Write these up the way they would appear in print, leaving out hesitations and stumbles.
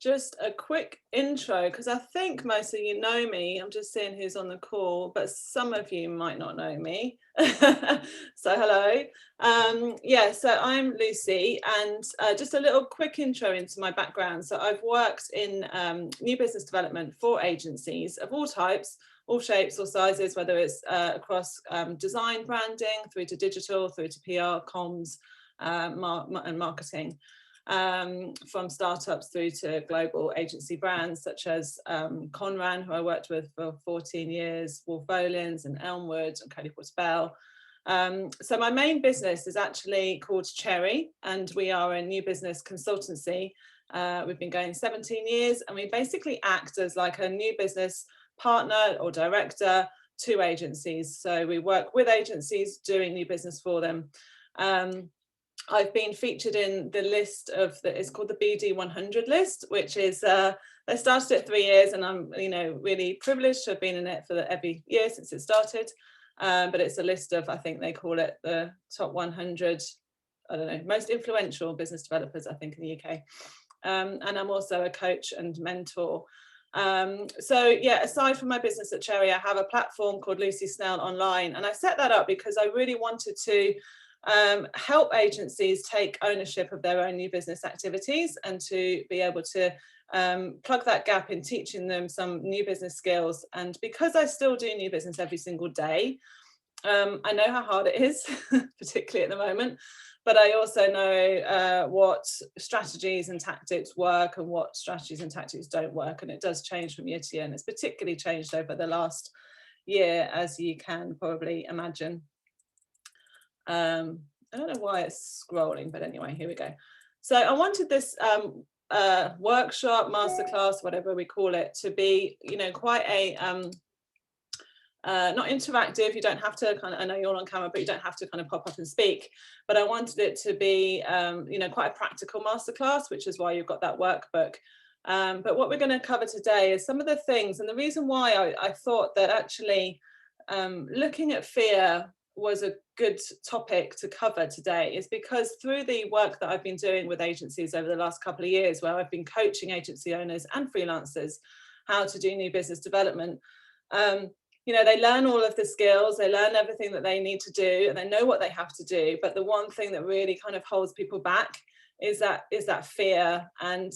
just a quick intro because I think most of you know me. I'm just seeing who's on the call, but some of you might not know me. So hello. Yeah, so I'm Lucy, and just a little quick intro into my background. So I've worked in new business development for agencies of all types, all shapes or sizes, whether it's across design, branding, through to digital, through to PR, comms, and marketing. From startups through to global agency brands such as Conran, who I worked with for 14 years, Wolf Olins and Elmwood and Cody Porter-Bell. So my main business is actually called Cherry, and we are a new business consultancy. We've been going 17 years, and we basically act as like a new business partner or director to agencies. So we work with agencies doing new business for them. I've been featured in the list of it's called the BD 100 list, which is I started it 3 years, and I'm really privileged to have been in it for every year since it started. But it's a list of, I think they call it the top 100, I don't know, most influential business developers, I think, in the UK. And I'm also a coach and mentor. So yeah, aside from my business at Cherry, I have a platform called Lucy Snell Online, and I set that up because I really wanted to help agencies take ownership of their own new business activities and to be able to plug that gap in teaching them some new business skills. And because I still do new business every single day, I know how hard it is, particularly at the moment, but I also know what strategies and tactics work and what strategies and tactics don't work. And it does change from year to year. And it's particularly changed over the last year, as you can probably imagine. I don't know why it's scrolling, but anyway, here we go. So I wanted this workshop, masterclass, whatever we call it, to be, quite a not interactive. You don't have to I know you're on camera, but you don't have to kind of pop up and speak. But I wanted it to be, quite a practical masterclass, which is why you've got that workbook. But what we're going to cover today is some of the things, and the reason why I thought that actually looking at fear was a good topic to cover today is because through the work that I've been doing with agencies over the last couple of years, where I've been coaching agency owners and freelancers how to do new business development, they learn all of the skills, they learn everything that they need to do, and they know what they have to do. But the one thing that really kind of holds people back is that fear. And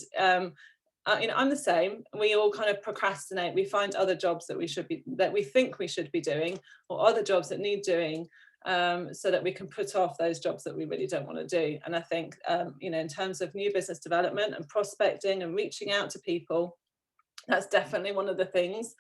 I'm the same. We all kind of procrastinate. We find other jobs that we think we should be doing, or other jobs that need doing, so that we can put off those jobs that we really don't want to do. And I think, in terms of new business development and prospecting and reaching out to people, that's definitely one of the things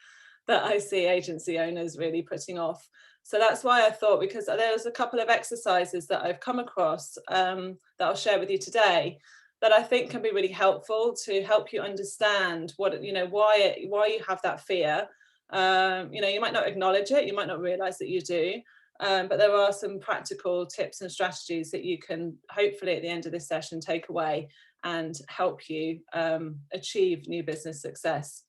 that I see agency owners really putting off. So that's why I thought, because there's a couple of exercises that I've come across that I'll share with you today, that I think can be really helpful to help you understand why you have that fear. You might not acknowledge it, you might not realize that you do, but there are some practical tips and strategies that you can hopefully at the end of this session take away and help you achieve new business success.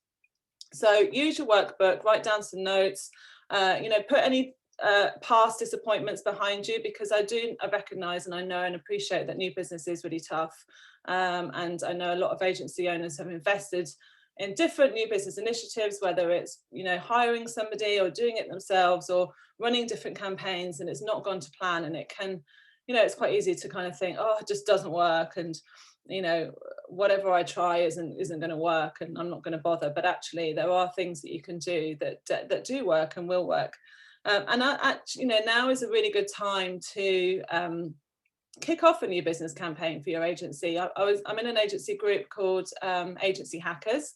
So use your workbook, write down some notes, put any past disappointments behind you, because I recognize and I know and appreciate that new business is really tough. And I know a lot of agency owners have invested in different new business initiatives, whether it's, hiring somebody or doing it themselves or running different campaigns, and it's not gone to plan. And it can, it's quite easy to kind of think, oh, it just doesn't work. And, whatever I try isn't going to work, and I'm not going to bother. But actually, there are things that you can do that do work and will work. And now is a really good time to kick off a new business campaign for your agency. I'm in an agency group called Agency Hackers.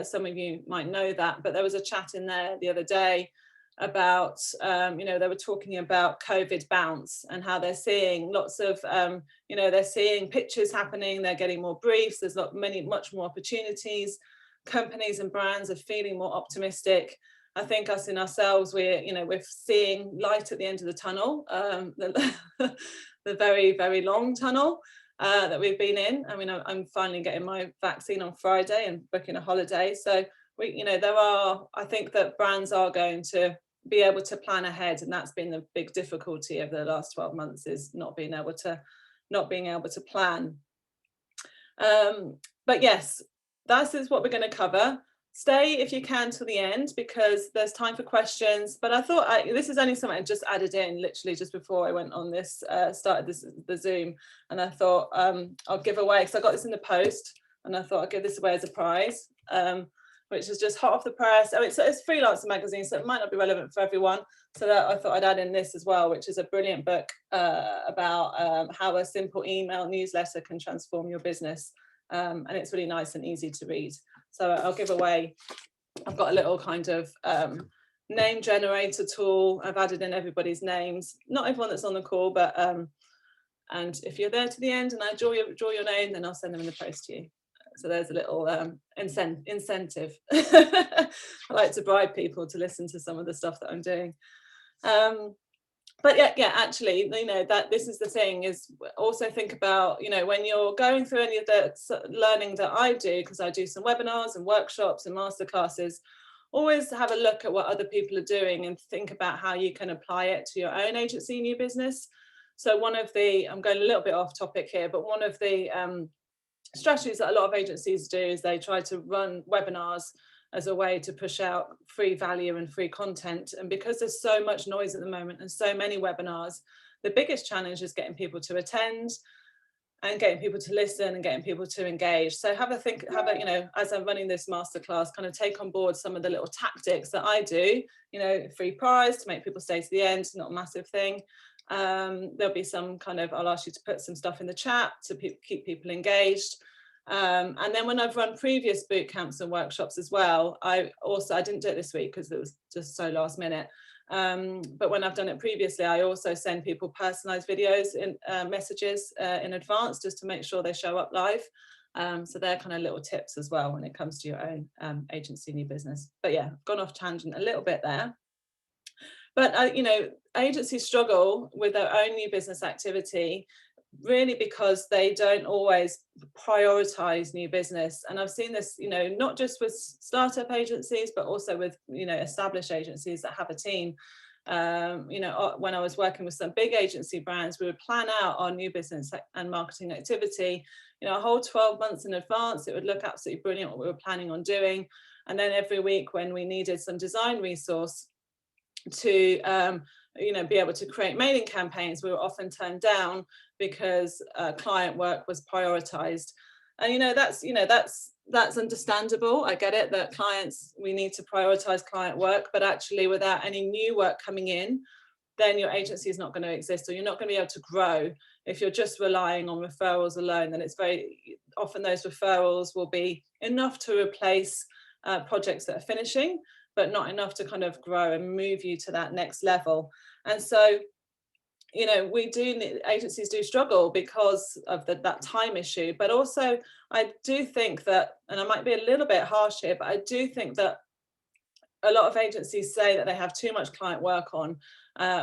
Some of you might know that, but there was a chat in there the other day about, they were talking about COVID bounce and how they're seeing lots of, they're seeing pitches happening, they're getting more briefs, there's much more opportunities. Companies and brands are feeling more optimistic. I think us in ourselves, we're seeing light at the end of the tunnel, the very, very long tunnel that we've been in. I mean, I'm finally getting my vaccine on Friday and booking a holiday. So I think that brands are going to be able to plan ahead, and that's been the big difficulty over the last 12 months, is not being able to plan. But yes, that is what we're going to cover. Stay if you can till the end, because there's time for questions. But I thought this is only something I just added in literally just before I went on this, started the Zoom, and I thought I'll give away, because I got this in the post, and I thought I'd give this away as a prize, which is just hot off the press. Oh, it's Freelancer magazine, so it might not be relevant for everyone. So that I thought I'd add in this as well, which is a brilliant book about how a simple email newsletter can transform your business. And it's really nice and easy to read. So I'll give away, I've got a little kind of name generator tool. I've added in everybody's names, not everyone that's on the call, but and if you're there to the end and I draw your name, then I'll send them in the post to you. So there's a little incentive. I like to bribe people to listen to some of the stuff that I'm doing. But yeah, actually, you know, that this is the thing, is also think about, you know, when you're going through any of the learning that I do, because I do some webinars and workshops and masterclasses, always have a look at what other people are doing and think about how you can apply it to your own agency and your business. So one of the, I'm going a little bit off topic here, but one of the strategies that a lot of agencies do is they try to run webinars as a way to push out free value and free content. And because there's so much noise at the moment and so many webinars, the biggest challenge is getting people to attend and getting people to listen and getting people to engage. So have a think, you know, as I'm running this masterclass, kind of take on board some of the little tactics that I do, you know, free prize to make people stay to the end, not a massive thing. There'll be some kind of, I'll ask you to put some stuff in the chat to keep people engaged. And then when I've run previous boot camps and workshops as well, I didn't do it this week because it was just so last minute. But when I've done it previously, I also send people personalized videos in messages in advance, just to make sure they show up live. So they're kind of little tips as well when it comes to your own agency and your business. But yeah, I've gone off tangent a little bit there. But you know, agencies struggle with their own new business activity, really because they don't always prioritize new business. And I've seen this, you know, not just with startup agencies, but also with, you know, established agencies that have a team. You know, when I was working with some big agency brands, we would plan out our new business and marketing activity, you know, a whole 12 months in advance. It would look absolutely brilliant what we were planning on doing. And then every week when we needed some design resource to you know, be able to create mailing campaigns, we were often turned down because client work was prioritized. And you know, that's understandable. I get it that clients, we need to prioritize client work, but actually without any new work coming in, then your agency is not going to exist, or you're not going to be able to grow. If you're just relying on referrals alone, then it's very often those referrals will be enough to replace projects that are finishing, but not enough to kind of grow and move you to that next level. And so, you know, agencies do struggle because of that time issue. But also, I do think that, and I might be a little bit harsh here, but I do think that a lot of agencies say that they have too much client work on.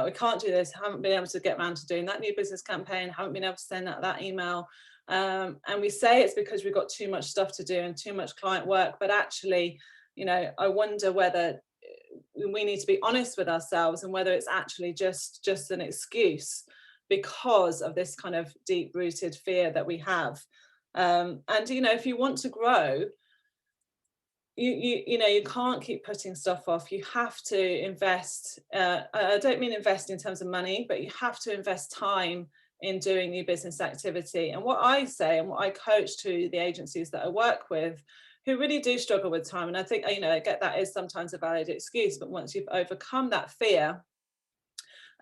We can't do this, haven't been able to get around to doing that new business campaign, haven't been able to send that email. And we say it's because we've got too much stuff to do and too much client work, but actually, you know, I wonder whether we need to be honest with ourselves and whether it's actually just an excuse because of this kind of deep-rooted fear that we have. And you know, if you want to grow, you know, you can't keep putting stuff off. You have to invest. I don't mean invest in terms of money, but you have to invest time in doing new business activity. And what I say and what I coach to the agencies that I work with who really do struggle with time, and I think, you know, I get that is sometimes a valid excuse, but once you've overcome that fear,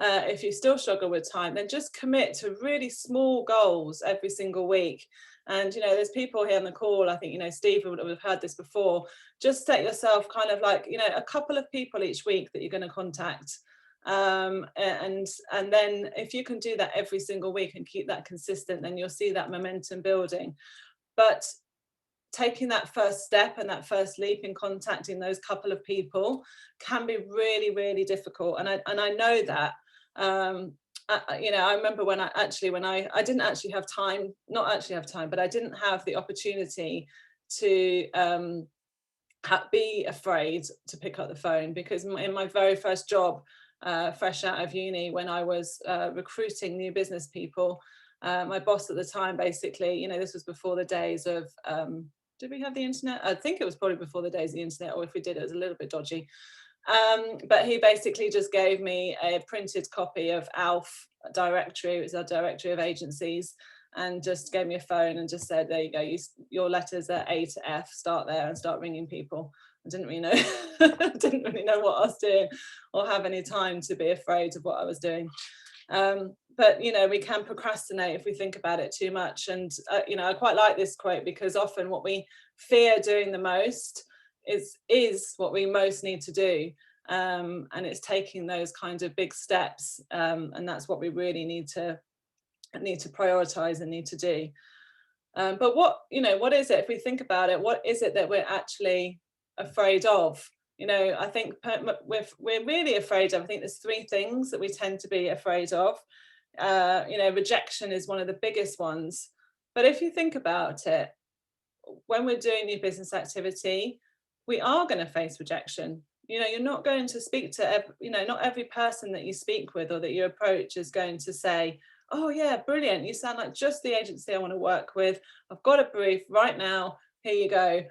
if you still struggle with time, then just commit to really small goals every single week. And, you know, there's people here on the call, I think, you know, Steve would have heard this before. Just set yourself kind of like, you know, a couple of people each week that you're going to contact. And then if you can do that every single week and keep that consistent, then you'll see that momentum building. But taking that first step and that first leap in contacting those couple of people can be really, really difficult. And I know that. You know, I remember when I didn't actually have time, but I didn't have the opportunity to be afraid to pick up the phone, because in my very first job, fresh out of uni, when I was recruiting new business people, my boss at the time, basically, you know, this was before the days of did we have the internet? I think it was probably before the days of the internet, or if we did, it was a little bit dodgy. But he basically just gave me a printed copy of ALF directory. It was our directory of agencies, and just gave me a phone and just said, there you go, your letters are A to F, start there and start ringing people. I didn't really know didn't really know what I was doing or have any time to be afraid of what I was doing. But you know, we can procrastinate if we think about it too much. And you know, I quite like this quote, because often what we fear doing the most is what we most need to do. And it's taking those kinds of big steps, and that's what we really need to prioritize and need to do. But what is it, if we think about it, what is it that we're actually afraid of? You know, I think we're really afraid of, I think there's three things that we tend to be afraid of. You know, rejection is one of the biggest ones. But if you think about it, when we're doing new business activity, we are going to face rejection. You know, you're not going to speak to, not every person that you speak with or that you approach is going to say, oh yeah, brilliant, you sound like just the agency I want to work with. I've got a brief right now. Here you go.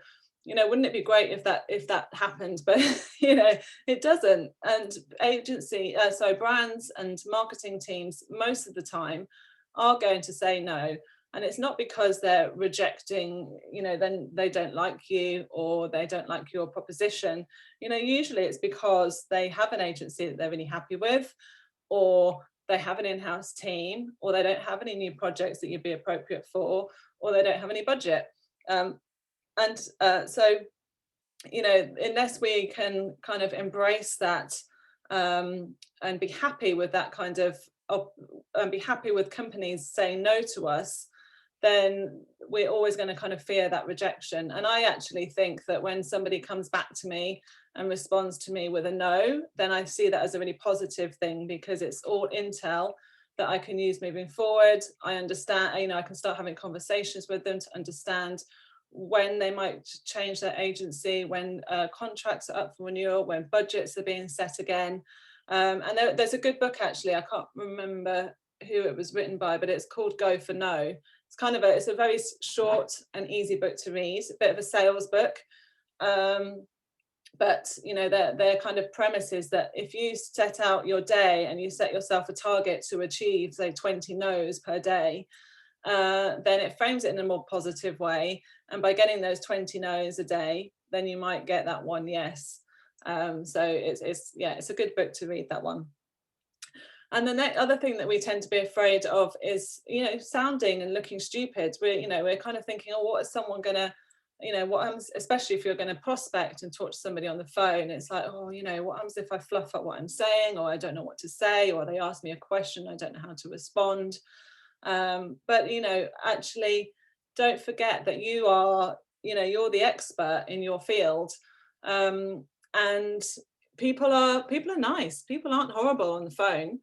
You know, wouldn't it be great if that happened? But you know, it doesn't. And brands and marketing teams most of the time are going to say no. And it's not because they're rejecting, you know, then they don't like you or they don't like your proposition. You know, usually it's because they have an agency that they're really happy with, or they have an in-house team, or they don't have any new projects that you'd be appropriate for, or they don't have any budget. So, you know, unless we can kind of embrace that, and be happy with that kind of, and be happy with companies saying no to us, then we're always going to kind of fear that rejection. And I actually think that when somebody comes back to me and responds to me with a no, then I see that as a really positive thing, because it's all intel that I can use moving forward. I understand, you know, I can start having conversations with them to understand when they might change their agency, when contracts are up for renewal, when budgets are being set again. And there's a good book, actually, I can't remember who it was written by, but it's called Go for No. It's a very short and easy book to read, a bit of a sales book. But you know, their kind of premise is that if you set out your day and you set yourself a target to achieve, say, 20 no's per day, then it frames it in a more positive way. And by getting those 20 no's a day, then you might get that one yes. So it's a good book to read, that one. And the other thing that we tend to be afraid of is, you know, sounding and looking stupid. We're kind of thinking, oh, what is someone gonna, you know, what happens, especially if you're going to prospect and talk to somebody on the phone, it's like, oh, you know, what happens if I fluff up what I'm saying, or I don't know what to say, or they ask me a question, I don't know how to respond. But, you know, actually don't forget that you are, you know, you're the expert in your field. And people are nice. People aren't horrible on the phone.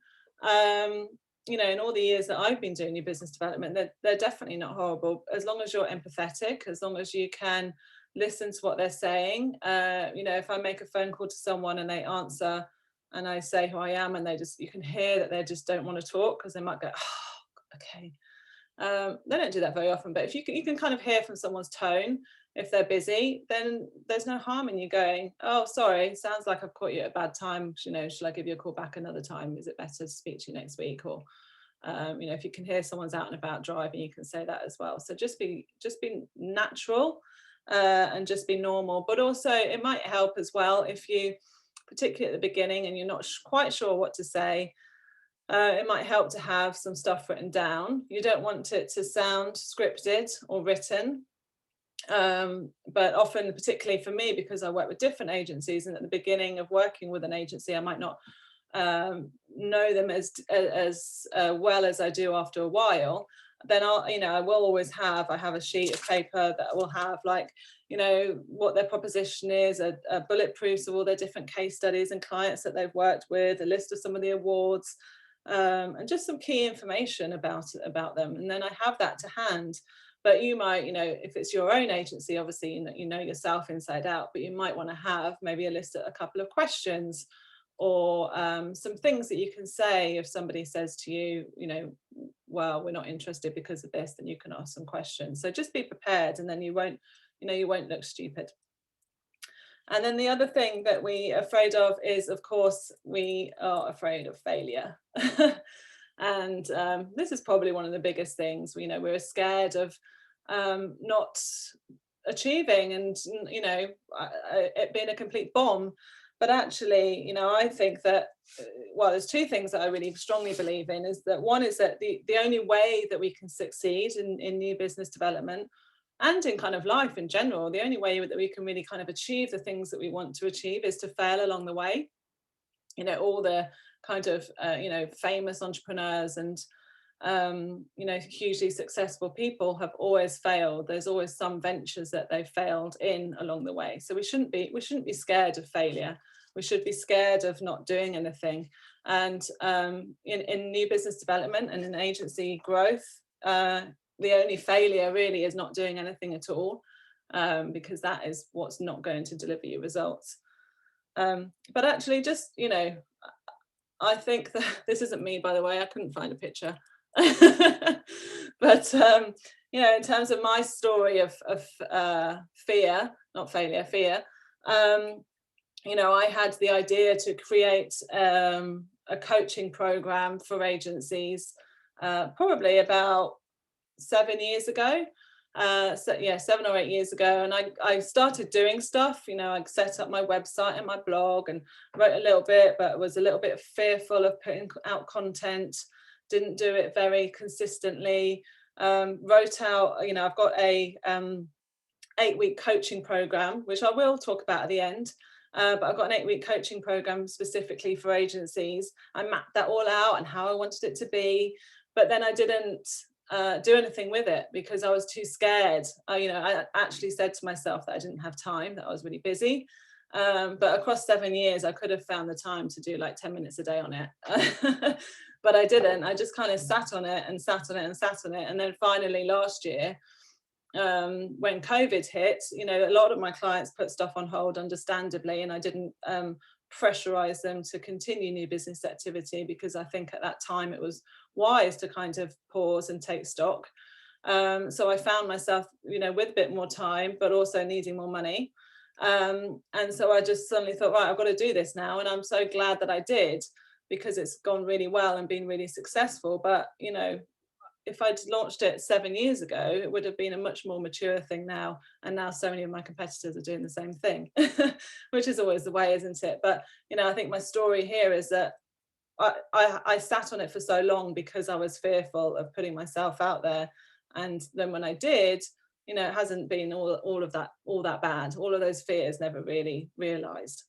You know, in all the years that I've been doing new business development, they're definitely not horrible, as long as you're empathetic, as long as you can listen to what they're saying. You know, if I make a phone call to someone and they answer and I say who I am, and you can hear that they just don't want to talk, because they might go, oh, okay. They don't do that very often, but if you can kind of hear from someone's tone, if they're busy, then there's no harm in you going, oh, sorry, sounds like I've caught you at a bad time. You know, shall I give you a call back another time? Is it better to speak to you next week? Or, you know, if you can hear someone's out and about driving, you can say that as well. So just be natural, and just be normal. But also it might help as well if you, particularly at the beginning, and you're not quite sure what to say. It might help to have some stuff written down. You don't want it to sound scripted or written. But often, particularly for me, because I work with different agencies, and at the beginning of working with an agency, I might not know them as well as I do after a while. Then I will always have a sheet of paper that will have, like, you know, what their proposition is, a bulletproofs of all their different case studies and clients that they've worked with, a list of some of the awards, and just some key information about them. And then I have that to hand. But you might, you know, if it's your own agency, obviously, you know yourself inside out, but you might want to have maybe a couple of questions, or some things that you can say if somebody says to you, you know, well, we're not interested because of this, then you can ask some questions. So just be prepared, and then you won't you know, you won't look stupid. And then the other thing that we are afraid of is, of course, we are afraid of failure. And this is probably one of the biggest things. You know, we're scared of not achieving, and you know, it being a complete bomb. But actually, you know, I think that well, there's two things that I really strongly believe in. Is that one is that the only way that we can succeed in new business development and in kind of life in general, the only way that we can really kind of achieve the things that we want to achieve is to fail along the way. You know, all the kind of you know, famous entrepreneurs and you know, hugely successful people have always failed. There's always some ventures that they've failed in along the way. So we shouldn't be scared of failure. We should be scared of not doing anything. And in new business development and in agency growth, the only failure really is not doing anything at all, because that is what's not going to deliver you results. But actually, just, you know, I think that this isn't me, by the way, I couldn't find a picture. But you know, in terms of my story of fear, not failure, fear, you know, I had the idea to create a coaching program for agencies probably about 7 years ago. So yeah, 7 or 8 years ago, and I started doing stuff. You know, I set up my website and my blog and wrote a little bit, but was a little bit fearful of putting out content. Didn't do it very consistently. Wrote out, you know, I've got a 8-week coaching program, which I will talk about at the end. But I've got an 8-week coaching program specifically for agencies. I mapped that all out and how I wanted it to be, but then I didn't do anything with it because I was too scared. You know, I actually said to myself that I didn't have time, that I was really busy. But across 7 years, I could have found the time to do like 10 minutes a day on it. But I didn't. I just kind of sat on it and sat on it and sat on it. And then finally last year, when COVID hit, you know, a lot of my clients put stuff on hold, understandably, and I didn't pressurize them to continue new business activity because I think at that time it was wise to kind of pause and take stock. So I found myself, you know, with a bit more time, but also needing more money. And so I just suddenly thought, right, I've got to do this now. And I'm so glad that I did, because it's gone really well and been really successful. But, you know, if I'd launched it 7 years ago, it would have been a much more mature thing now. And now so many of my competitors are doing the same thing, which is always the way, isn't it? But, you know, I think my story here is that I sat on it for so long because I was fearful of putting myself out there. And then when I did, you know, it hasn't been all that bad. All of those fears never really realized.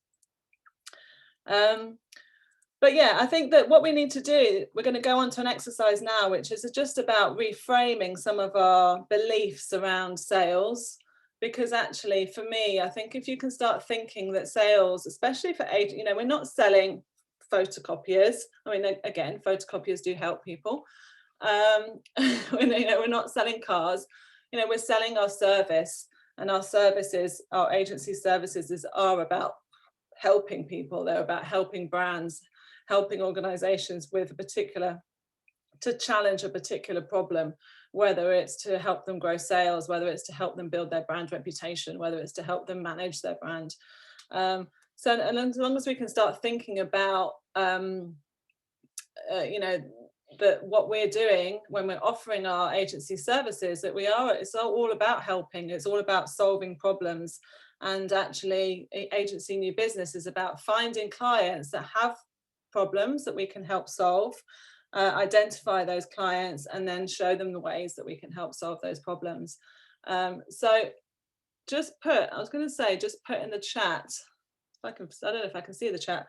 But yeah, I think that what we need to do, we're going to go on to an exercise now, which is just about reframing some of our beliefs around sales. Because actually, for me, I think if you can start thinking that sales, especially for agents, you know, we're not selling photocopiers. I mean, again, photocopiers do help people. You know, we're not selling cars. You know, we're selling our service, and our services, our agency services, are about helping people. They're about helping brands, helping organizations with to challenge a particular problem, whether it's to help them grow sales, whether it's to help them build their brand reputation, whether it's to help them manage their brand. So, and as long as we can start thinking about, you know, that what we're doing when we're offering our agency services, that it's all about helping, it's all about solving problems. And actually, agency new business is about finding clients that have problems that we can help solve, identify those clients, and then show them the ways that we can help solve those problems. So just put in the chat, I don't know if I can see the chat,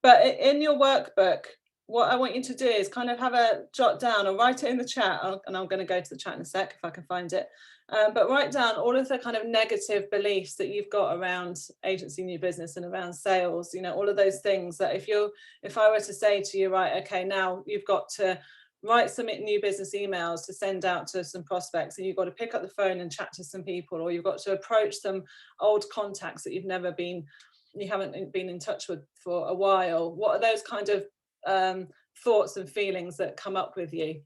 but in your workbook, what I want you to do is kind of have a jot down or write it in the chat, and I'm going to go to the chat in a sec if I can find it. But write down all of the kind of negative beliefs that you've got around agency new business and around sales. You know, all of those things that if I were to say to you, right, okay, now you've got to write some new business emails to send out to some prospects, and you've got to pick up the phone and chat to some people, or you've got to approach some old contacts that you haven't been in touch with for a while. What are those kind of thoughts and feelings that come up with you?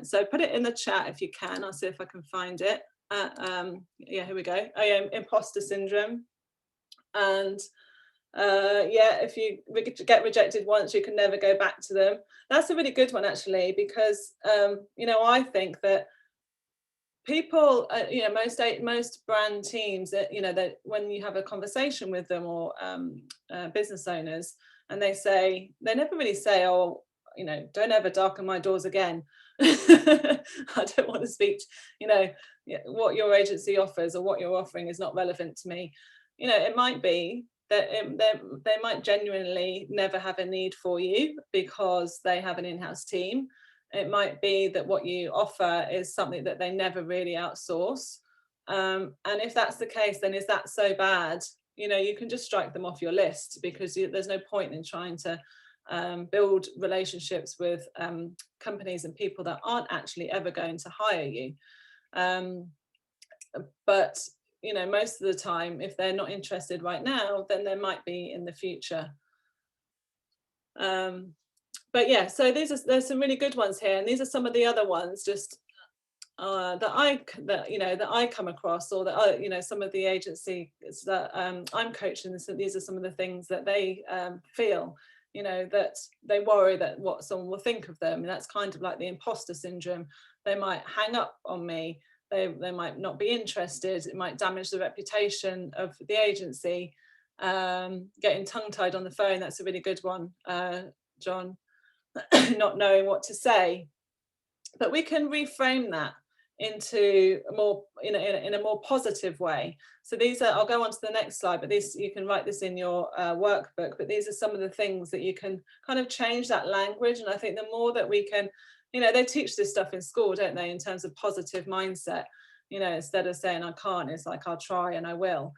So put it in the chat if you can. I'll see if I can find it. Yeah, here we go. Oh yeah, imposter syndrome. And yeah, if you get rejected once, you can never go back to them. That's a really good one, actually, because I think that people, most brand teams, that that when you have a conversation with them, or business owners, and they never really say, oh, don't ever darken my doors again. I don't want to speak, what your agency offers or what you're offering is not relevant to me. It might be that they might genuinely never have a need for you because they have an in-house team. It might be that what you offer is something that they never really outsource. And if that's the case, then is that so bad? You can just strike them off your list, because there's no point in trying to build relationships with companies and people that aren't actually ever going to hire you. But most of the time, if they're not interested right now, then they might be in the future. But yeah, so there's some really good ones here, and these are some of the other ones just that I come across, or that some of the agencies that I'm coaching. So these are some of the things that they feel, that they worry that what someone will think of them, and that's kind of like the imposter syndrome. They might hang up on me. They might not be interested. It might damage the reputation of the agency. Getting tongue-tied on the phone, that's a really good one, John. Not knowing what to say. But we can reframe that into a more in a more positive way. So these are, I'll go on to the next slide, but these, you can write this in your workbook, but these are some of the things that you can kind of change that language. And I think the more that we can, they teach this stuff in school, don't they, in terms of positive mindset, instead of saying I can't, it's like I'll try and I will.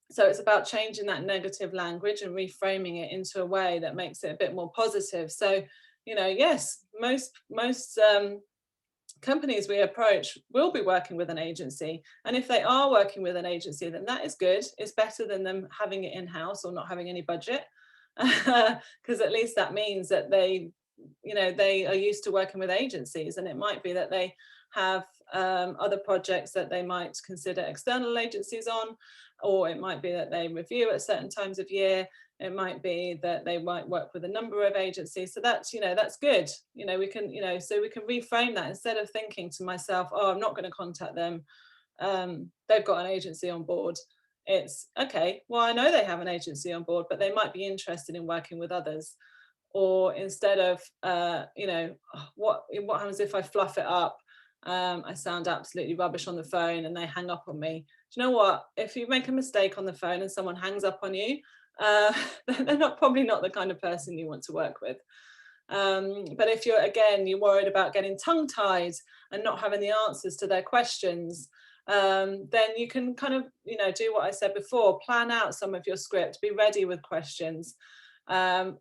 So it's about changing that negative language and reframing it into a way that makes it a bit more positive. So, yes, most companies we approach will be working with an agency. And if they are working with an agency, then that is good. It's better than them having it in-house or not having any budget. Because at least that means that they are used to working with agencies. And it might be that they have other projects that they might consider external agencies on, or it might be that they review at certain times of year. It might be that they might work with a number of agencies. So that's, that's good. We can, so we can reframe that, instead of thinking to myself, oh, I'm not going to contact them. They've got an agency on board. It's okay, well, I know they have an agency on board, but they might be interested in working with others. Or instead of, what happens if I fluff it up? I sound absolutely rubbish on the phone and they hang up on me. Do you know what? If you make a mistake on the phone and someone hangs up on you, they're probably not the kind of person you want to work with. But if you're worried about getting tongue-tied and not having the answers to their questions, then you can kind of, do what I said before, plan out some of your script, be ready with questions. And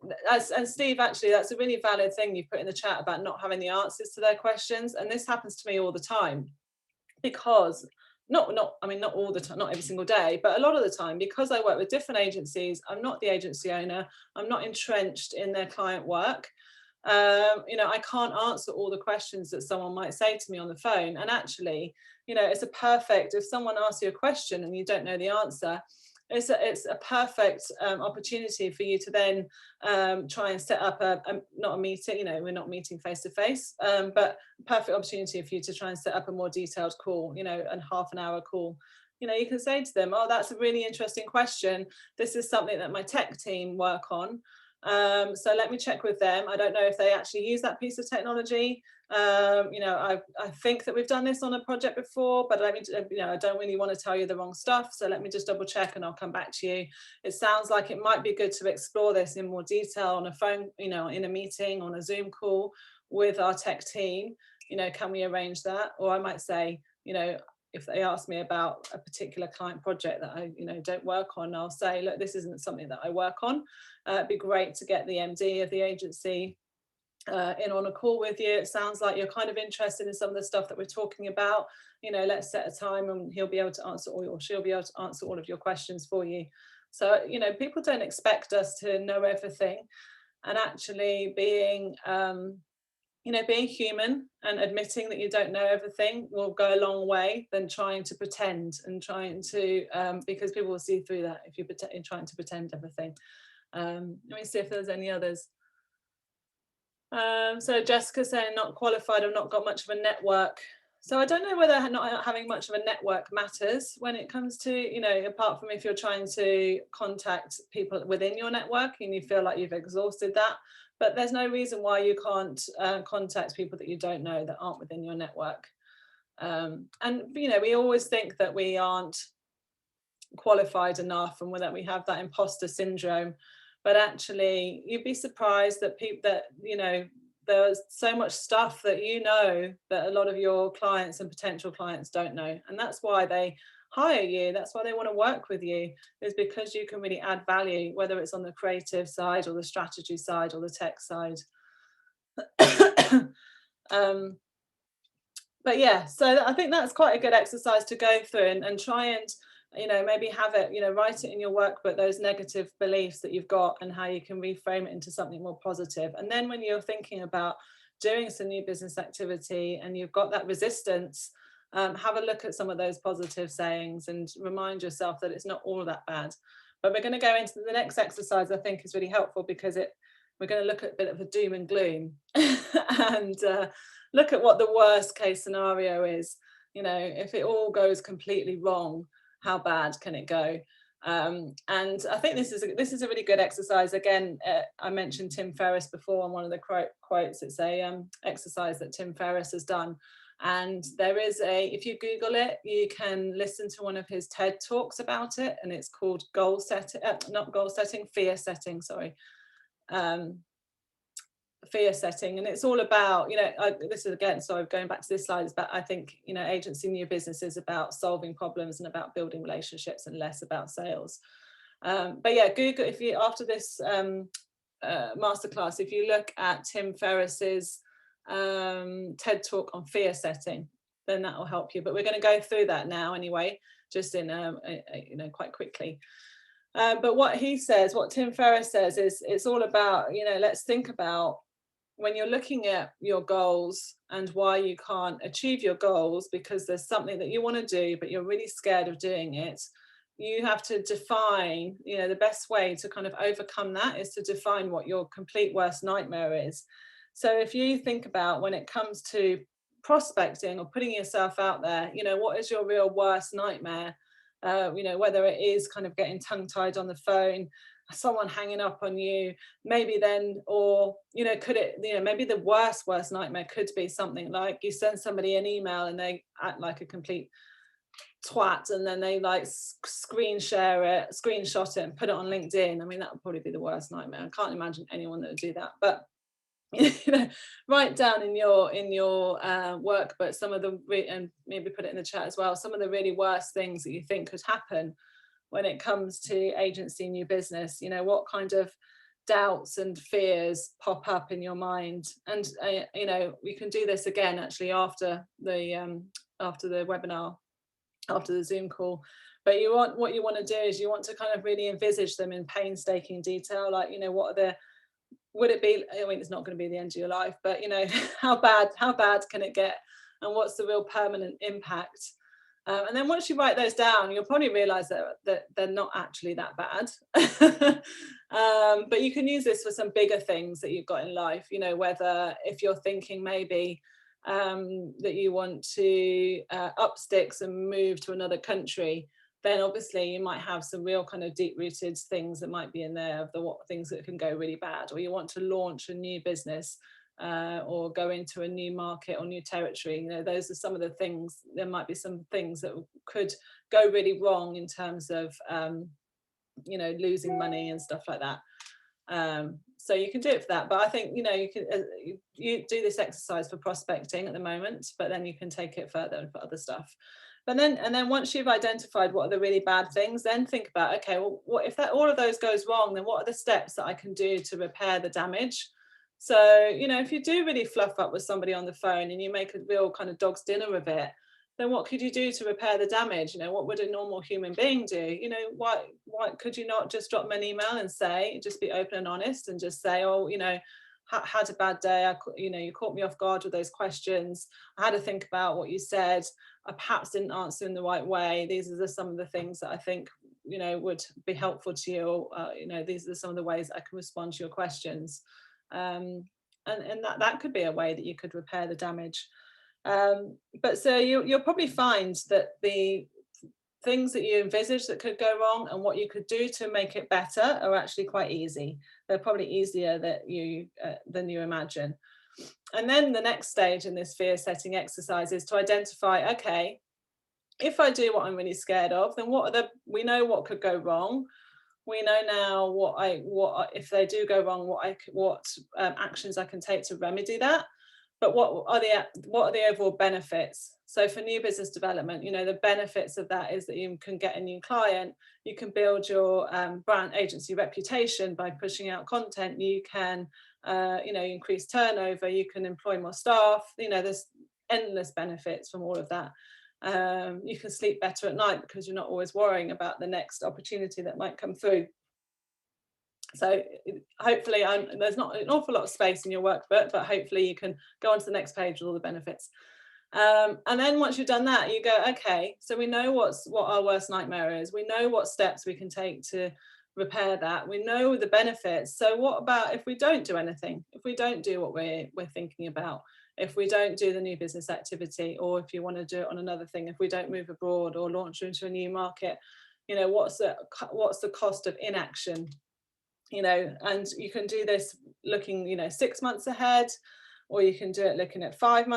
Steve, actually, that's a really valid thing you put in the chat about not having the answers to their questions. And this happens to me all the time, because not all the time, not every single day, but a lot of the time, because I work with different agencies, I'm not the agency owner, I'm not entrenched in their client work. I can't answer all the questions that someone might say to me on the phone. And actually, it's a perfect, if someone asks you a question and you don't know the answer, it's a perfect opportunity for you to then try and set up not a meeting, we're not meeting face to face, but a perfect opportunity for you to try and set up a more detailed call, a half an hour call. You can say to them, oh, that's a really interesting question. This is something that my tech team work on. So let me check with them. I don't know if they actually use that piece of technology. I think that we've done this on a project before, but I don't really want to tell you the wrong stuff. So let me just double check and I'll come back to you. It sounds like it might be good to explore this in more detail on a phone, in a meeting, on a Zoom call with our tech team. Can we arrange that? Or I might say, if they ask me about a particular client project that I, don't work on, I'll say, look, this isn't something that I work on. It'd be great to get the MD of the agency in on a call with you. It sounds like you're kind of interested in some of the stuff that we're talking about. Let's set a time and he'll be able to answer or she'll be able to answer all of your questions for you. So, people don't expect us to know everything, and actually being you know, being human and admitting that you don't know everything will go a long way than trying to pretend and trying to, because people will see through that if you're trying to pretend everything. Let me see if there's any others. So Jessica saying not qualified or not got much of a network. So I don't know whether not having much of a network matters when it comes to, you know, apart from if you're trying to contact people within your network and you feel like you've exhausted that. But there's no reason why you can't contact people that you don't know that aren't within your network. And, you know, we always think that we aren't qualified enough and that we have that imposter syndrome. But actually, you'd be surprised that people that, you know, there's so much stuff that you know that a lot of your clients and potential clients don't know. And that's why they hire you. That's why they want to work with you, is because you can really add value, whether it's on the creative side or the strategy side or the tech side. But yeah, so I think that's quite a good exercise to go through and try and, you know, maybe have it, you know, write it in your workbook, those negative beliefs that you've got and how you can reframe it into something more positive. And then when you're thinking about doing some new business activity and you've got that resistance, have a look at some of those positive sayings and remind yourself that it's not all that bad. But we're going to go into the next exercise. I think is really helpful because we're going to look at a bit of a doom and gloom and look at what the worst case scenario is. You know, if it all goes completely wrong, how bad can it go? And I think this is a really good exercise. Again, I mentioned Tim Ferriss before on one of the quotes. It's a exercise that Tim Ferriss has done. And there is if you Google it, you can listen to one of his TED Talks about it. And it's called fear setting, sorry. Fear setting, and it's all about, you know, this is again, sorry, going back to this slide, is about, I think, you know, agency new business is about solving problems and about building relationships and less about sales. But yeah, Google, if you, after this masterclass, if you look at Tim Ferriss's TED Talk on fear setting, then that will help you. But we're going to go through that now anyway, just in you know, quite quickly. But what he says, what Tim Ferriss says, is it's all about, you know, let's think about when you're looking at your goals and why you can't achieve your goals because there's something that you want to do, but you're really scared of doing it. You have to define, you know, the best way to kind of overcome that is to define what your complete worst nightmare is. So if you think about when it comes to prospecting or putting yourself out there, you know, what is your real worst nightmare? You know, whether it is kind of getting tongue-tied on the phone, someone hanging up on you, maybe then, or, you know, could it, you know, maybe the worst nightmare could be something like you send somebody an email and they act like a complete twat and then they like screenshot it and put it on LinkedIn. I mean, that would probably be the worst nightmare. I can't imagine anyone that would do that. But you know, write down in your workbook some of the, and maybe put it in the chat as well, some of the really worst things that you think could happen when it comes to agency new business. You know, what kind of doubts and fears pop up in your mind. And you know, we can do this again actually after the webinar, after the Zoom call. But what you want to do is you want to kind of really envisage them in painstaking detail. Like, you know, what are the, would it be, I mean, it's not going to be the end of your life, but, you know, how bad can it get? And what's the real permanent impact? And then once you write those down, you'll probably realize that they're not actually that bad. But you can use this for some bigger things that you've got in life, you know, whether if you're thinking maybe that you want to up sticks and move to another country, then obviously you might have some real kind of deep-rooted things that might be in there of what things that can go really bad, or you want to launch a new business or go into a new market or new territory. You know, those are some of the things. There might be some things that could go really wrong in terms of you know, losing money and stuff like that. So you can do it for that, but I think, you know, you can you do this exercise for prospecting at the moment, but then you can take it further for other stuff. But then once you've identified what are the really bad things, then think about, okay, well, what if all of those goes wrong, then what are the steps that I can do to repair the damage? So, you know, if you do really fluff up with somebody on the phone and you make a real kind of dog's dinner of it, then what could you do to repair the damage? You know, what would a normal human being do? You know, why could you not just drop them an email and say, just be open and honest and just say, oh, you know, had a bad day, you caught me off guard with those questions, I had to think about what you said, I perhaps didn't answer in the right way. These are some of the things that I think would be helpful to you, or these are some of the ways I can respond to your questions. And that could be a way that you could repair the damage. But so you'll probably find that the things that you envisage that could go wrong and what you could do to make it better are actually quite easy. They're probably easier than you imagine. And then the next stage in this fear setting exercise is to identify, okay, if I do what I'm really scared of, then we know what could go wrong. We know now if they do go wrong, what actions I can take to remedy that. But what are the overall benefits? So for new business development, the benefits of that is that you can get a new client, you can build your brand agency reputation by pushing out content, you can increase turnover, you can employ more staff, there's endless benefits from all of that. You can sleep better at night because you're not always worrying about the next opportunity that might come through. So hopefully there's not an awful lot of space in your workbook, but hopefully you can go on to the next page with all the benefits. And then once you've done that, you go, okay, so we know what our worst nightmare is. We know what steps we can take to repair that. We know the benefits. So what about if we don't do anything? If we don't do what we're thinking about? If we don't do the new business activity, or if you want to do it on another thing, if we don't move abroad or launch into a new market, what's the cost of inaction? And you can do this looking 6 months ahead, or you can do it looking at 5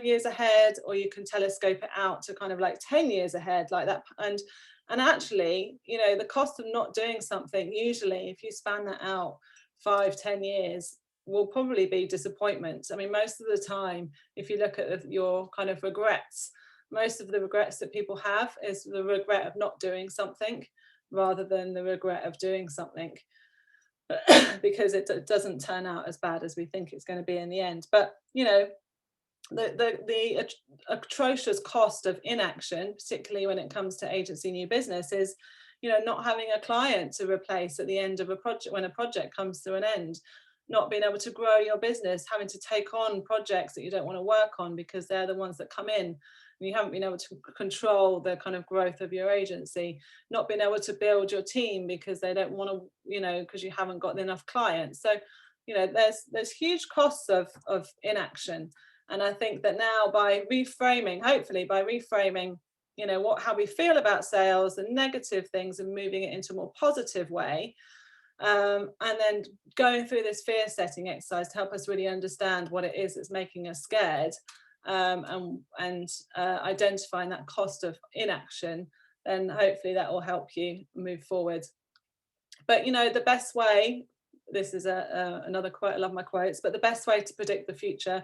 years ahead, or you can telescope it out to kind of like 10 years ahead, like that. And actually, the cost of not doing something, usually if you span that out 5-10 years, will probably be disappointment. I mean, most of the time, if you look at your kind of regrets, most of the regrets that people have is the regret of not doing something rather than the regret of doing something. Because it doesn't turn out as bad as we think it's going to be in the end. But the atrocious cost of inaction, particularly when it comes to agency new business, is not having a client to replace at the end of a project, when a project comes to an end, not being able to grow your business, having to take on projects that you don't want to work on because they're the ones that come in, and you haven't been able to control the kind of growth of your agency, not being able to build your team because they don't want to, because you haven't got enough clients. So there's huge costs of inaction. And I think that now, by reframing, hopefully by reframing how we feel about sales, the negative things, and moving it into a more positive way, and then going through this fear setting exercise to help us really understand what it is that's making us scared, and identifying that cost of inaction, then hopefully that will help you move forward. But the best way, this is another quote, I love my quotes, but the best way to predict the future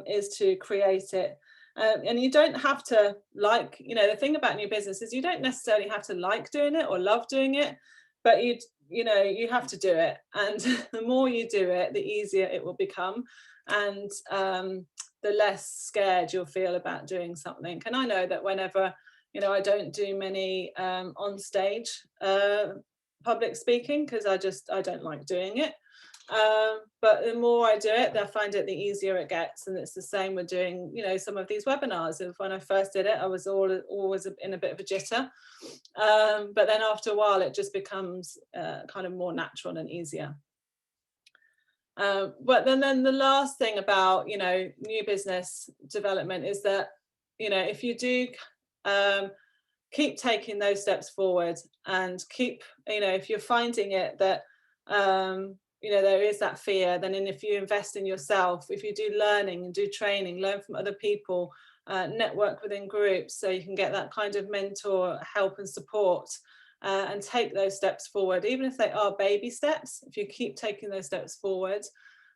is to create it. And you don't have to the thing about new business is you don't necessarily have to like doing it or love doing it, but you have to do it. And the more you do it, the easier it will become. And the less scared you'll feel about doing something. And I know that whenever, I don't do many on stage public speaking because I don't like doing it. But the more I do it, I find it the easier it gets. And it's the same with doing, some of these webinars. When I first did it, I was always in a bit of a jitter. But then after a while, it just becomes kind of more natural and easier. But then the last thing about, new business development is that, if you do keep taking those steps forward and keep, if you're finding it that, there is that fear, then if you invest in yourself, if you do learning and do training, learn from other people, network within groups so you can get that kind of mentor help and support, and take those steps forward, even if they are baby steps. If you keep taking those steps forward,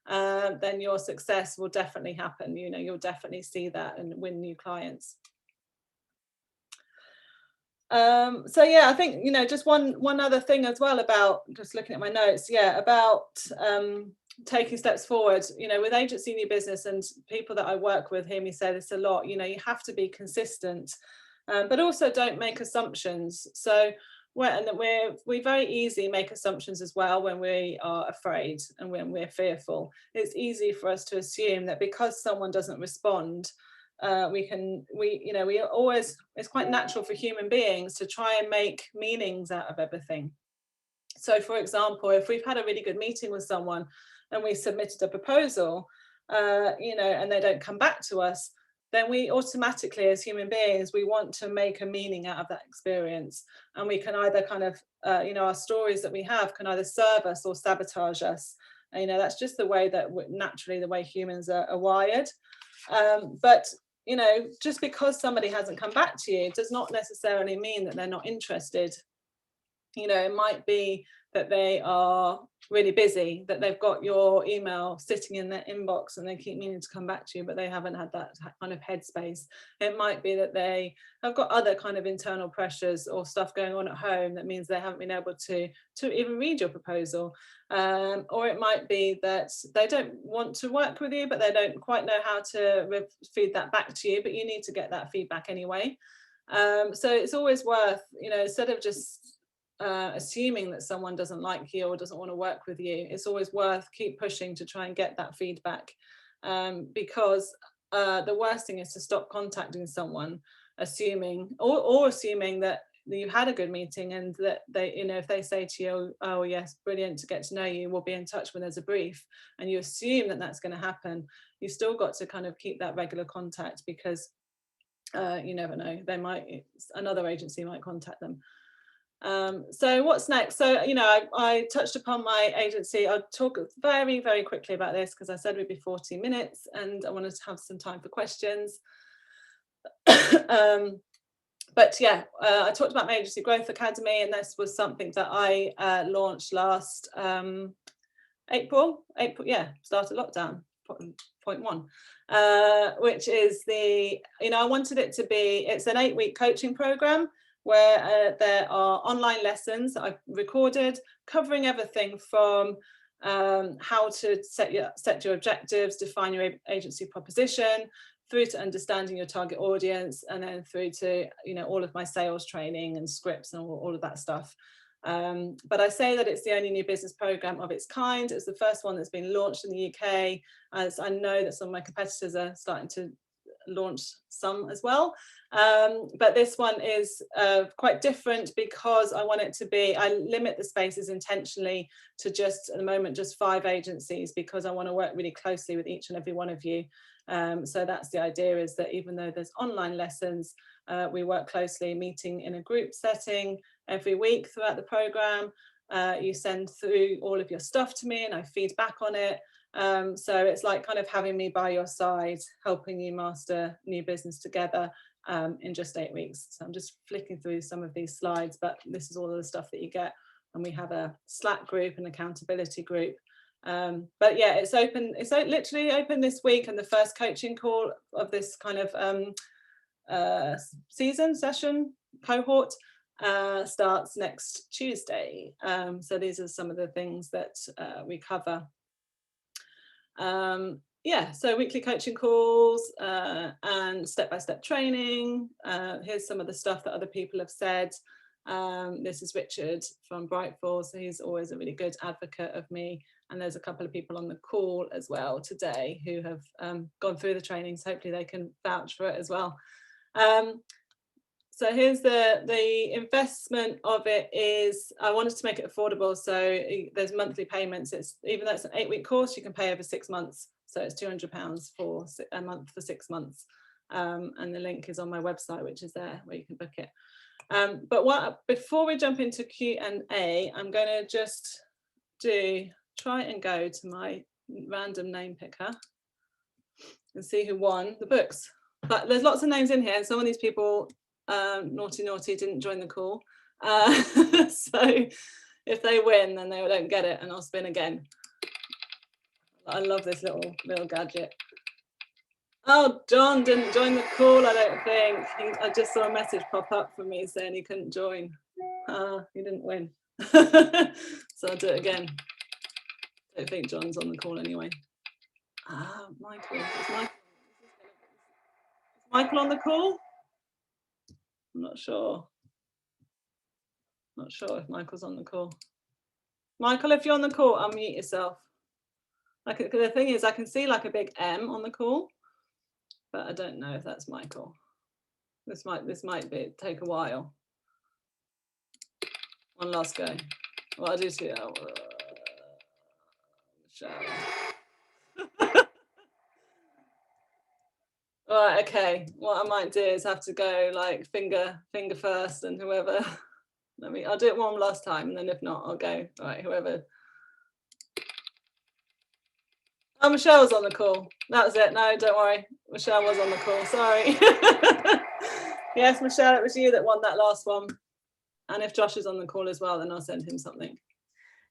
then your success will definitely happen. You'll definitely see that and win new clients. So yeah, I think just one other thing as well about just looking at my notes, about taking steps forward. With agency new business, and people that I work with hear me say this a lot. You have to be consistent, but also don't make assumptions. So and that we very easily make assumptions as well when we are afraid and when we're fearful. It's easy for us to assume that because someone doesn't respond, we always, it's quite natural for human beings to try and make meanings out of everything. So for example, if we've had a really good meeting with someone and we submitted a proposal, and they don't come back to us, then we automatically, as human beings, we want to make a meaning out of that experience. And we can either kind of, our stories that we have can either serve us or sabotage us. And, that's just the way that naturally the way humans are wired. But just because somebody hasn't come back to you does not necessarily mean that they're not interested. It might be that they are really busy, that they've got your email sitting in their inbox and they keep meaning to come back to you, but they haven't had that kind of headspace. It might be that they have got other kind of internal pressures or stuff going on at home that means they haven't been able to even read your proposal. Or it might be that they don't want to work with you, but they don't quite know how to feed that back to you, but you need to get that feedback anyway. So it's always worth, instead of just assuming that someone doesn't like you or doesn't want to work with you, it's always worth keep pushing to try and get that feedback, because the worst thing is to stop contacting someone assuming that you've had a good meeting and that they, if they say to you, oh yes, brilliant, to get to know you, we'll be in touch when there's a brief, and you assume that that's going to happen, you've still got to kind of keep that regular contact, because you never know, another agency might contact them. So what's next? So, I touched upon my agency. I'll talk very, very quickly about this because I said we'd be 40 minutes and I wanted to have some time for questions. But yeah, I talked about my agency growth academy, and this was something that I launched last April, start of lockdown, point one, which is I wanted it to be, it's an 8-week coaching program where there are online lessons that I've recorded covering everything from how to set your objectives, define your agency proposition, through to understanding your target audience, and then through to all of my sales training and scripts and all of that stuff. But I say that it's the only new business program of its kind. It's the first one that's been launched in the UK, as I know that some of my competitors are starting to launch some as well. But this one is quite different because I want it to be, I limit the spaces intentionally to just, at the moment, just 5 agencies, because I want to work really closely with each and every one of you. So that's the idea, is that even though there's online lessons, we work closely, meeting in a group setting every week throughout the program. You send through all of your stuff to me and I feed back on it. So it's like kind of having me by your side, helping you master new business together in just 8 weeks. So I'm just flicking through some of these slides, but this is all of the stuff that you get. And we have a Slack group, an accountability group. But yeah, it's open. It's literally open this week, and the first coaching call of this kind of session cohort starts next Tuesday. So these are some of the things that we cover. So weekly coaching calls and step-by-step training. Here's some of the stuff that other people have said. This is Richard from Brightfall, so he's always a really good advocate of me. And there's a couple of people on the call as well today who have gone through the trainings. Hopefully they can vouch for it as well. So here's the investment of it is, I wanted to make it affordable. So there's monthly payments. It's, even though it's an 8-week course, you can pay over 6 months. So it's £200 for a month for 6 months. And the link is on my website, which is there where you can book it. But before we jump into Q&A, I'm going to just try and go to my random name picker and see who won the books. But there's lots of names in here, and some of these people, naughty, didn't join the call. So if they win, then they don't get it, and I'll spin again. I love this little gadget. Oh, John didn't join the call, I don't think. I just saw a message pop up from me saying he couldn't join. He didn't win. So I'll do it again. I don't think John's on the call anyway. Michael. Is Michael on the call? I'm not sure. Not sure if Michael's on the call. Michael, if you're on the call, unmute yourself. Like, the thing is, I can see like a big M on the call, but I don't know if that's Michael. This might take a while. One last go. Well, I do see. All right, okay. What I might do is have to go like finger first, and whoever. I'll do it one last time, and then if not, I'll go. All right, whoever. Oh, Michelle's on the call. That was it. No, don't worry. Michelle was on the call. Sorry. Yes, Michelle, it was you that won that last one. And if Josh is on the call as well, then I'll send him something.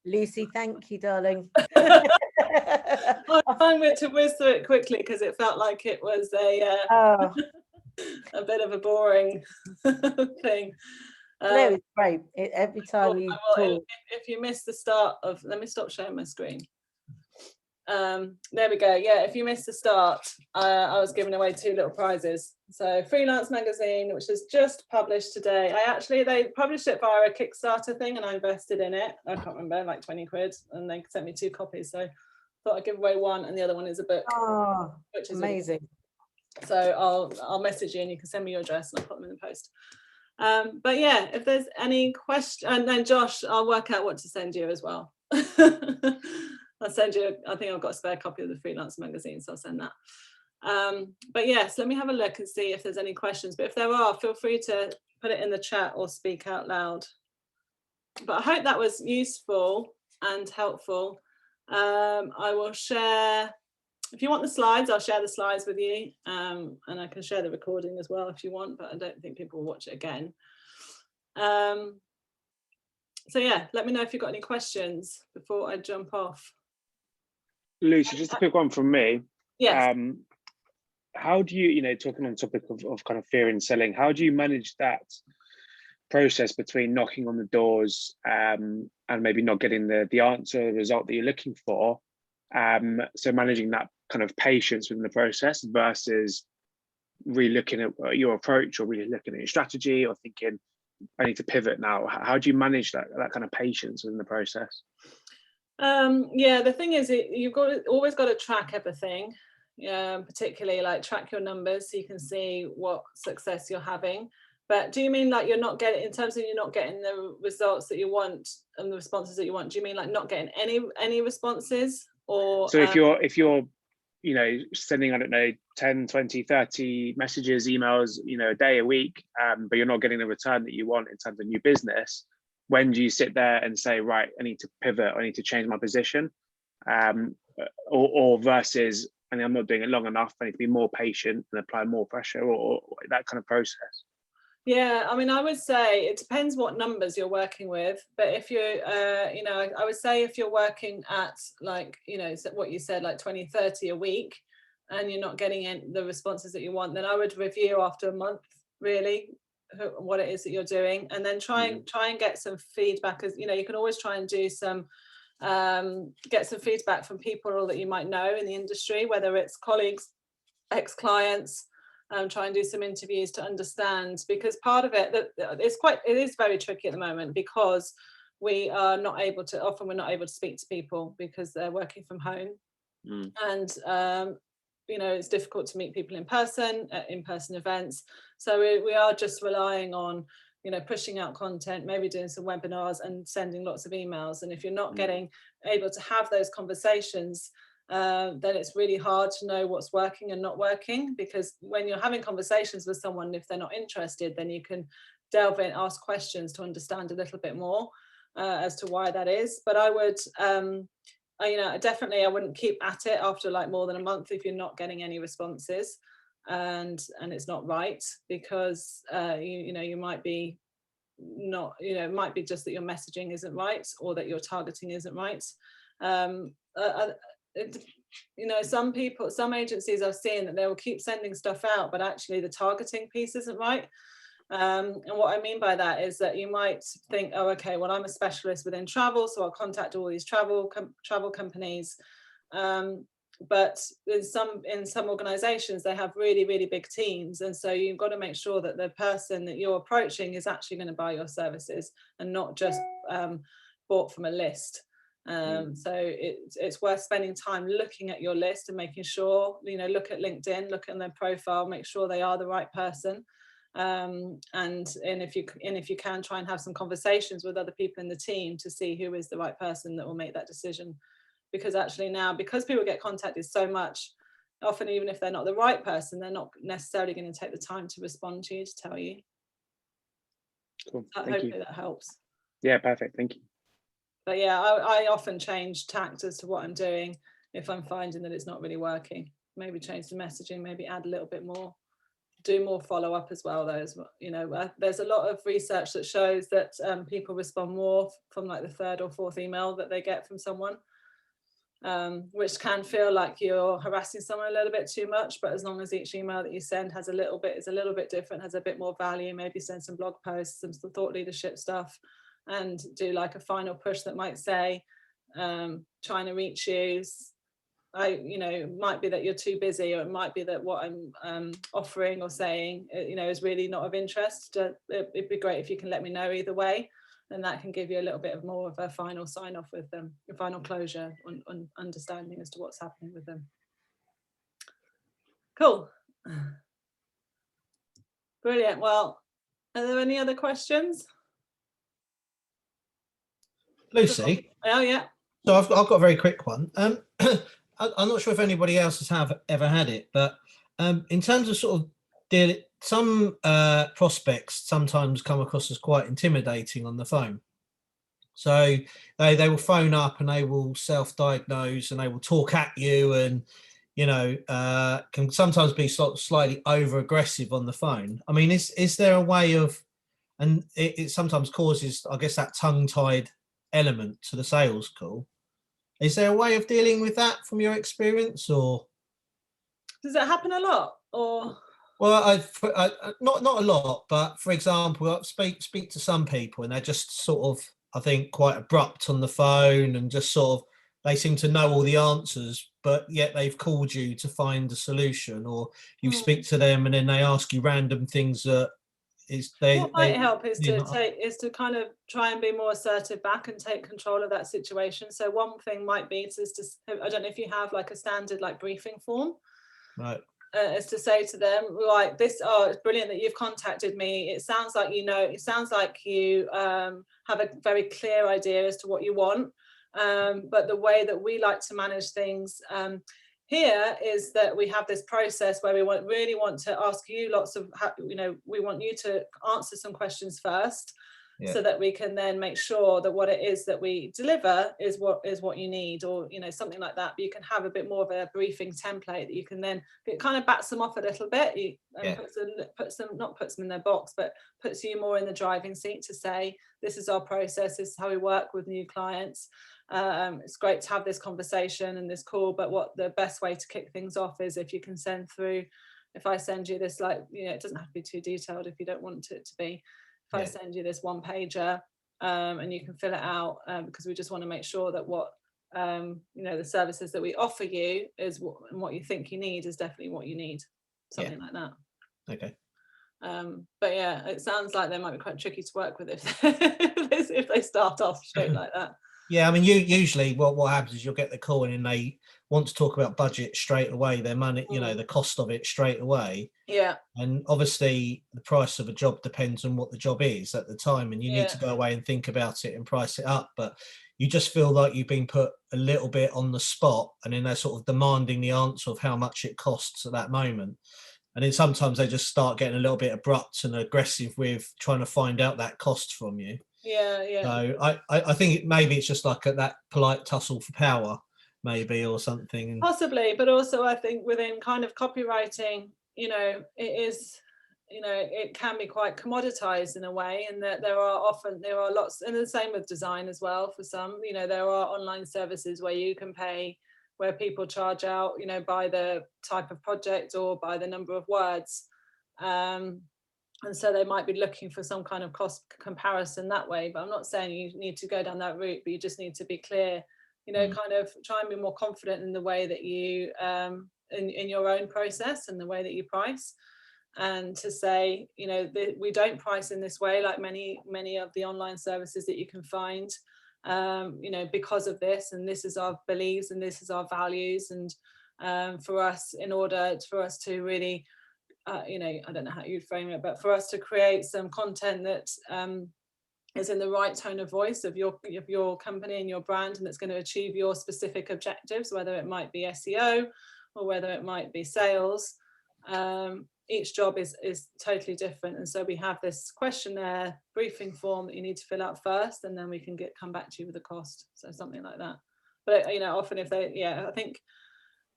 Lucy, thank you, darling. I'm trying to whiz through it quickly because it felt like it was a bit of a boring thing. No, it's great. Every time you talk. If you missed the start of, let me stop sharing my screen. There we go. Yeah, if you missed the start, I was giving away 2 little prizes. So Freelance Magazine, which was just published today. They published it via a Kickstarter thing, and I invested in it. I can't remember, like 20 quid, and they sent me 2 copies. So I thought I'd give away one, and the other one is a book. Oh, which is amazing. So I'll message you, and you can send me your address, and I'll put them in the post. But yeah, if there's any question, and then Josh, I'll work out what to send you as well. I'll send you, I think I've got a spare copy of the Freelance Magazine, so I'll send that. But yes, let me have a look and see if there's any questions. But if there are, feel free to put it in the chat or speak out loud. But I hope that was useful and helpful. I will share, if you want the slides, I'll share the slides with you. And I can share the recording as well if you want, but I don't think people will watch it again. So yeah, let me know if you've got any questions before I jump off. Lucy, just a quick one from me. Yes. How do you, talking on the topic of kind of fear in selling, how do you manage that process between knocking on the doors and maybe not getting the answer, the result that you're looking for? So managing that kind of patience within the process versus really looking at your approach, or really looking at your strategy, or thinking, I need to pivot now. How do you manage that kind of patience within the process? Yeah, the thing is, you've always got to track everything. Particularly like track your numbers so you can see what success you're having. But do you mean like you're not getting, in terms of you're not getting the results that you want and the responses that you want, do you mean like not getting any responses? Or so if you're sending, I don't know, 10, 20, 30 messages, emails, a day, a week, but you're not getting the return that you want in terms of new business, when do you sit there and say, right, I need to pivot, I need to change my position? Or versus, and I'm not doing it long enough, I need to be more patient and apply more pressure, or that kind of process? Yeah, I mean, I would say it depends what numbers you're working with. But if you're, I would say if you're working at like, what you said, like 20, 30 a week, and you're not getting the responses that you want, then I would review after a month, really, what it is that you're doing, and then try and get some feedback. As you can always try and do some get some feedback from people that you might know in the industry, whether it's colleagues, ex-clients. Try and do some interviews to understand, because part of it it is very tricky at the moment, because we're not able to speak to people because they're working from home. And it's difficult to meet people in person at in-person events, so we are just relying on pushing out content, maybe doing some webinars and sending lots of emails. And if you're not getting able to have those conversations, then it's really hard to know what's working and not working, because when you're having conversations with someone, if they're not interested, then you can delve in, ask questions to understand a little bit more as to why that is. But I would definitely I wouldn't keep at it after like more than a month if you're not getting any responses and it's not right, because you might be not, it might be just that your messaging isn't right, or that your targeting isn't right. Some agencies I've seen that they will keep sending stuff out, but actually the targeting piece isn't right. And what I mean by that is that you might think, oh, okay, well, I'm a specialist within travel, so I'll contact all these travel companies. but in some organizations they have really, really big teams, and so you've got to make sure that the person that you're approaching is actually going to buy your services and not just bought from a list. So it's worth spending time looking at your list and making sure, look at LinkedIn, look at their profile, make sure they are the right person. And if you can, try and have some conversations with other people in the team to see who is the right person that will make that decision. Because actually now, because people get contacted so much, often even if they're not the right person, they're not necessarily going to take the time to respond to you, to tell you. Cool. Hopefully that helps. Yeah, perfect. Thank you. But yeah, I often change tact as to what I'm doing if I'm finding that it's not really working. Maybe change the messaging, maybe add a little bit more, do more follow-up as well. There's a lot of research that shows that people respond more from like the third or fourth email that they get from someone, which can feel like you're harassing someone a little bit too much. But as long as each email that you send is a little bit different, has a bit more value, maybe send some blog posts, some thought leadership stuff, and do like a final push that might say, trying to reach you. It might be that you're too busy, or it might be that what I'm offering or saying, is really not of interest. It'd be great if you can let me know either way, and that can give you a little bit of more of a final sign off with them, a final closure on understanding as to what's happening with them. Cool. Brilliant. Well, are there any other questions? Lucy? Oh, yeah. So I've got a very quick one. I'm not sure if anybody else has ever had it, but in terms of sort of some prospects sometimes come across as quite intimidating on the phone. So they will phone up and they will self-diagnose and they will talk at you, and can sometimes be sort of slightly over-aggressive on the phone. I mean, is there a way of, and it sometimes causes, I guess, that tongue-tied element to the sales call. Is there a way of dealing with that from your experience, or does it happen a lot? Or well, I not a lot, but for example, I speak to some people and they're just sort of, I think, quite abrupt on the phone, and just sort of, they seem to know all the answers, but yet they've called you to find a solution, or you speak to them and then they ask you random things that what might help is to kind of try and be more assertive back and take control of that situation. So one thing might be I don't know if you have like a standard like briefing form, right? Is to say to them, right, it's brilliant that you've contacted me. It sounds like you have a very clear idea as to what you want, but the way that we like to manage things here is that we have this process where we really want to ask you we want you to answer some questions first, so that we can then make sure that what it is that we deliver is what you need, or something like that. But you can have a bit more of a briefing template that you can then, it kind of bats them off a little bit, puts them in their box, but puts you more in the driving seat to say, this is our process, this is how we work with new clients. It's great to have this conversation and this call, but what the best way to kick things off is if you can send through, if I send you this, it doesn't have to be too detailed if you don't want it to be. If I send you this one pager, and you can fill it out, because we just want to make sure that what the services that we offer you is what you think you need is definitely what you need, something like that. Okay. But yeah, it sounds like they might be quite tricky to work with if they start off straight like that. Yeah, I mean, usually what happens is you'll get the call and they want to talk about budget straight away, their money, the cost of it straight away. Yeah. And obviously the price of a job depends on what the job is at the time, and you need to go away and think about it and price it up. But you just feel like you've been put a little bit on the spot, and then they're sort of demanding the answer of how much it costs at that moment. And then sometimes they just start getting a little bit abrupt and aggressive with trying to find out that cost from you. Yeah. So I think maybe it's just like that polite tussle for power, maybe, or something. Possibly, but also I think within kind of copywriting, it is, it can be quite commoditized in a way, and that there are lots, and the same with design as well. For some, there are online services where you can pay, where people charge out, by the type of project or by the number of words. And so they might be looking for some kind of cost comparison that way. But I'm not saying you need to go down that route, but you just need to be clear, you know, kind of try and be more confident in the way that you in your own process and the way that you price, and to say, you know, we don't price in this way like many of the online services that you can find, you know, because of this, and this is our beliefs and this is our values, and for us, in order for us to really you know, I don't know how you'd frame it, but for us to create some content that is in the right tone of voice of your company and your brand, and that's going to achieve your specific objectives, whether it might be SEO or whether it might be sales. Each job is totally different, and so we have this questionnaire briefing form that you need to fill out first, and then we can come back to you with the cost, so something like that. But you know, often if they, yeah, I think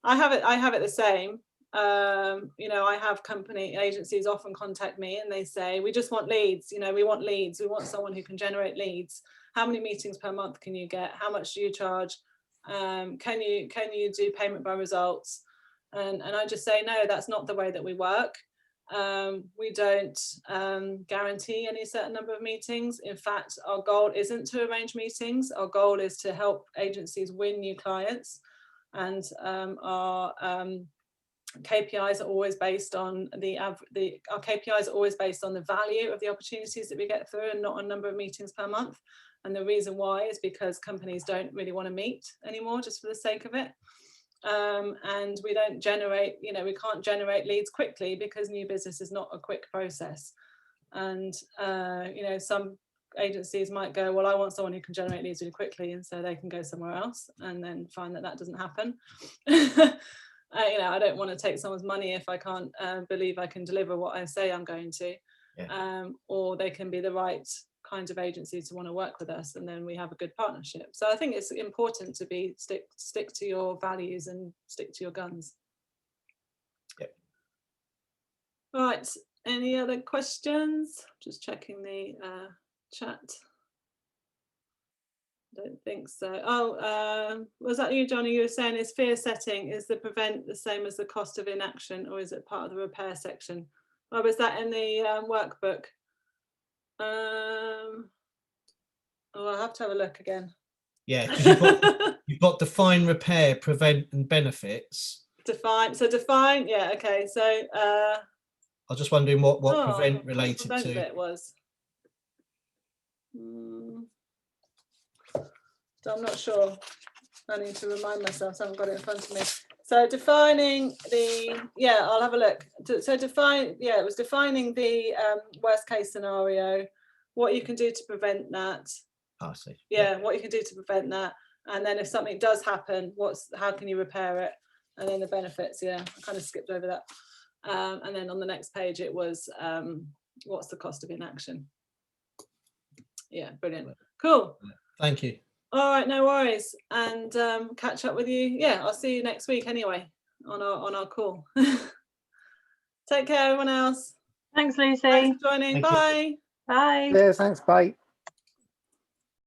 I have it the same. You know, I have agencies often contact me and they say, we just want leads, you know, we want leads, we want someone who can generate leads. How many meetings per month can you get? How much do you charge? Can you do payment by results? And I just say, no, that's not the way that we work. We don't guarantee any certain number of meetings. In fact, our goal isn't to arrange meetings. Our goal is to help agencies win new clients, and our KPIs are always based on our KPIs are always based on the value of the opportunities that we get through, and not a number of meetings per month. And the reason why is because companies don't really want to meet anymore just for the sake of it. And we don't generate, you know, we can't generate leads quickly because new business is not a quick process. And you know, some agencies might go, well, I want someone who can generate leads really quickly, and so they can go somewhere else and then find that doesn't happen. You know, I don't want to take someone's money if I can't believe I can deliver what I say I'm going to. Yeah. Or they can be the right kind of agency to want to work with us, and then we have a good partnership. So I think it's important to stick to your values and stick to your guns. Yep. Right. Any other questions? Just checking the chat. Don't think so. Oh, was that you, Johnny? You were saying, is fear setting, is the prevent the same as the cost of inaction, or is it part of the repair section? Oh, was that in the workbook? Oh, I'll have to have a look again. Yeah, because you've got define, repair, prevent, and benefits. Define. Yeah. Okay. So I was just wondering what prevent related prevent to. Bit was. So I'm not sure. I need to remind myself, so I haven't got it in front of me. So defining the, yeah, I'll have a look. So it was defining the worst case scenario, what you can do to prevent that. Oh, I see. Yeah, what you can do to prevent that. And then if something does happen, how can you repair it? And then the benefits, yeah, I kind of skipped over that. And then on the next page, it was, what's the cost of inaction? Yeah, brilliant. Cool. Thank you. All right, no worries, and catch up with you. Yeah, I'll see you next week anyway on our call. Take care, everyone else. Thanks, Lucy. Thanks for joining. Thank you. Bye. Bye. Yeah, thanks, bye.